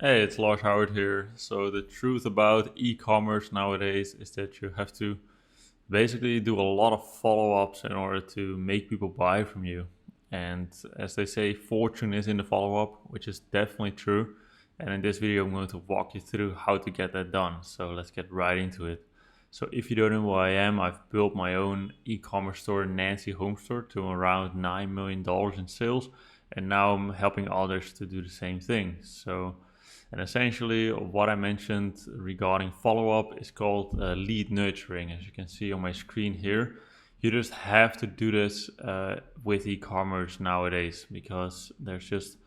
Hey, it's Lars Hauwert here. So the truth about e-commerce nowadays is that you have to basically do a lot of follow-ups in order to make people buy from you. And as they say, fortune is in the follow-up, which is definitely true. And in this video, I'm going to walk you through how to get that done. So let's get right into it. So if you don't know who I am, I've built my own e-commerce store, Nancy Home Store, to around $9 million in sales. And now I'm helping others to do the same thing. And essentially, what I mentioned regarding follow up is called lead nurturing. As you can see on my screen here, you just have to do this with e commerce nowadays because there's just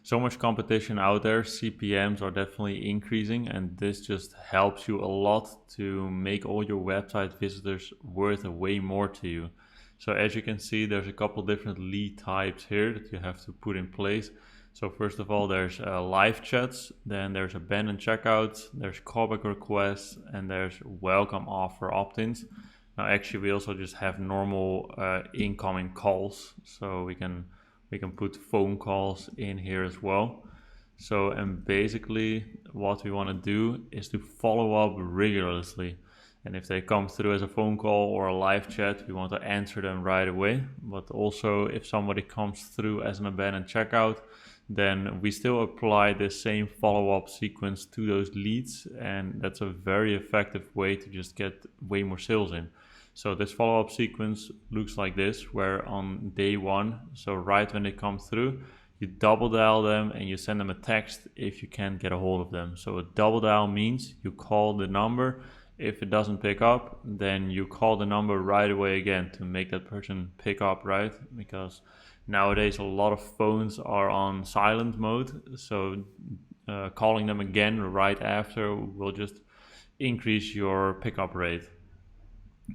so much competition out there. CPMs are definitely increasing, and this just helps you a lot to make all your website visitors worth way more to you. So, as you can see, there's a couple different lead types here that you have to put in place. So first of all, there's live chats, then there's abandoned checkouts, there's callback requests, and there's welcome offer opt-ins. Now, actually, we also just have normal incoming calls, so we can put phone calls in here as well. So, and basically, what we want to do is to follow up regularly. And if they come through as a phone call or a live chat, we want to answer them right away. But also, if somebody comes through as an abandoned checkout, then we still apply the same follow-up sequence to those leads, and that's a very effective way to just get way more sales in. So this follow-up sequence looks like this, where on day one, so right when they come through, you double dial them and you send them a text if you can't get a hold of them. So a double dial means you call the number. If it doesn't pick up, then you call the number right away again to make that person pick up, right? Because nowadays a lot of phones are on silent mode, so calling them again right after will just increase your pickup rate.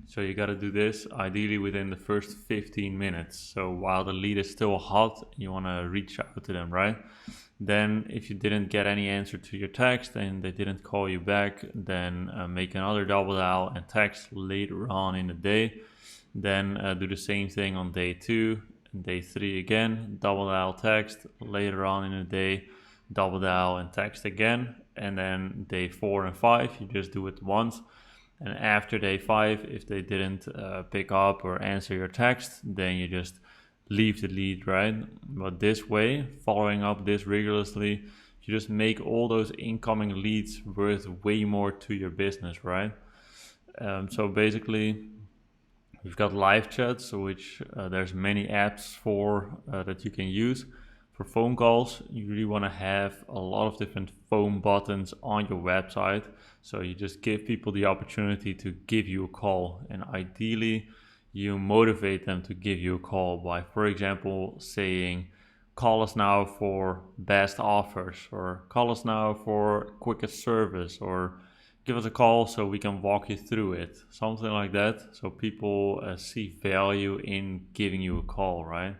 So you got to do this ideally within the first 15 minutes. So while the lead is still hot, you want to reach out to them, right? Then if you didn't get any answer to your text and they didn't call you back, then make another double dial and text later on in the day. Then do the same thing on day two and day three again, double dial text later on in the day, double dial and text again. And then day 4 and 5, you just do it once. And after day 5, if they didn't pick up or answer your text, then you just leave the lead, right? But this way, following up this rigorously, you just make all those incoming leads worth way more to your business, right? So basically, we've got live chats, which there's many apps for that you can use. For phone calls, you really want to have a lot of different phone buttons on your website. So you just give people the opportunity to give you a call. And ideally, you motivate them to give you a call by, for example, saying, call us now for best offers, or call us now for quickest service, or give us a call so we can walk you through it. Something like that. So people see value in giving you a call, right?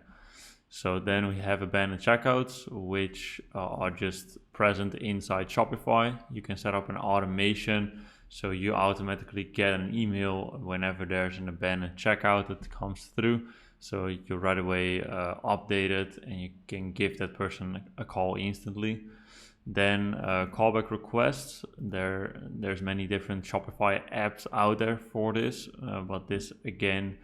So then we have abandoned checkouts, which are just present inside Shopify. You can set up an automation so you automatically get an email whenever there's an abandoned checkout that comes through. So you right away update it and you can give that person a call instantly. Then callback requests. There's many different Shopify apps out there for this, but this again,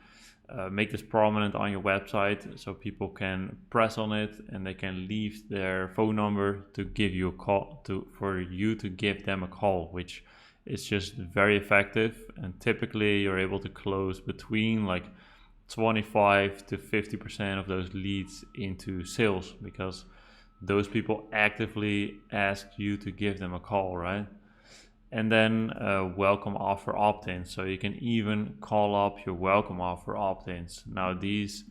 make this prominent on your website so people can press on it and they can leave their phone number to give you a call, for you to give them a call, which is just very effective. And typically you're able to close between like 25 to 50% of those leads into sales because those people actively ask you to give them a call, right? And then welcome offer opt-ins. So you can even call up your welcome offer opt-ins. Now these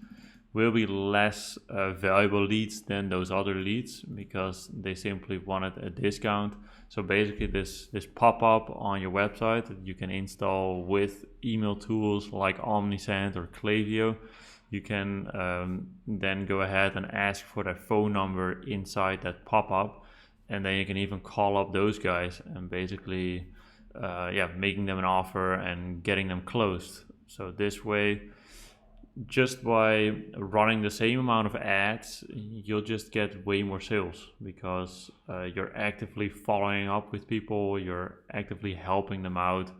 will be less valuable leads than those other leads because they simply wanted a discount. So basically this pop-up on your website that you can install with email tools like Omnisend or Klaviyo, you can then go ahead and ask for their phone number inside that pop-up. And then you can even call up those guys and basically, making them an offer and getting them closed. So this way, just by running the same amount of ads, you'll just get way more sales because you're actively following up with people, you're actively helping them out,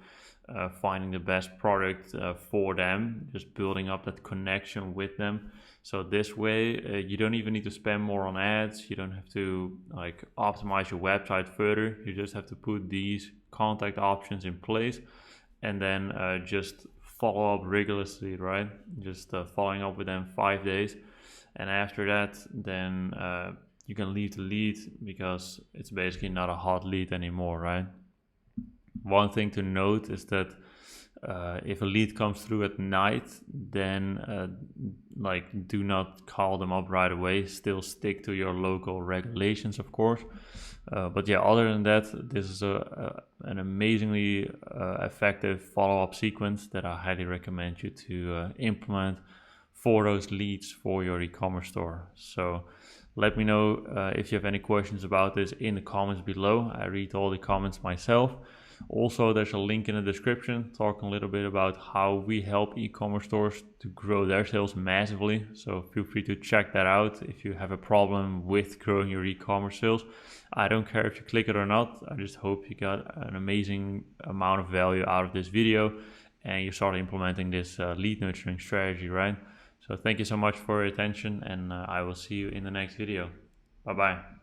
finding the best product for them, just building up that connection with them. So this way, you don't even need to spend more on ads. You don't have to like optimize your website further. You just have to put these contact options in place, and then just follow up rigorously, right? Just following up with them 5 days, and after that, then you can leave the lead because it's basically not a hot lead anymore, right? One thing to note is that if a lead comes through at night, then like do not call them up right away. Still stick to your local regulations, of course. But yeah, other than that, this is an amazingly effective follow-up sequence that I highly recommend you to implement for those leads for your e-commerce store. So let me know if you have any questions about this in the comments below. I read all the comments myself. Also, there's a link in the description talking a little bit about how we help e-commerce stores to grow their sales massively. So feel free to check that out if you have a problem with growing your e-commerce sales. I don't care if you click it or not. I just hope you got an amazing amount of value out of this video and you start implementing this lead nurturing strategy, right? So thank you so much for your attention, and I will see you in the next video. Bye bye.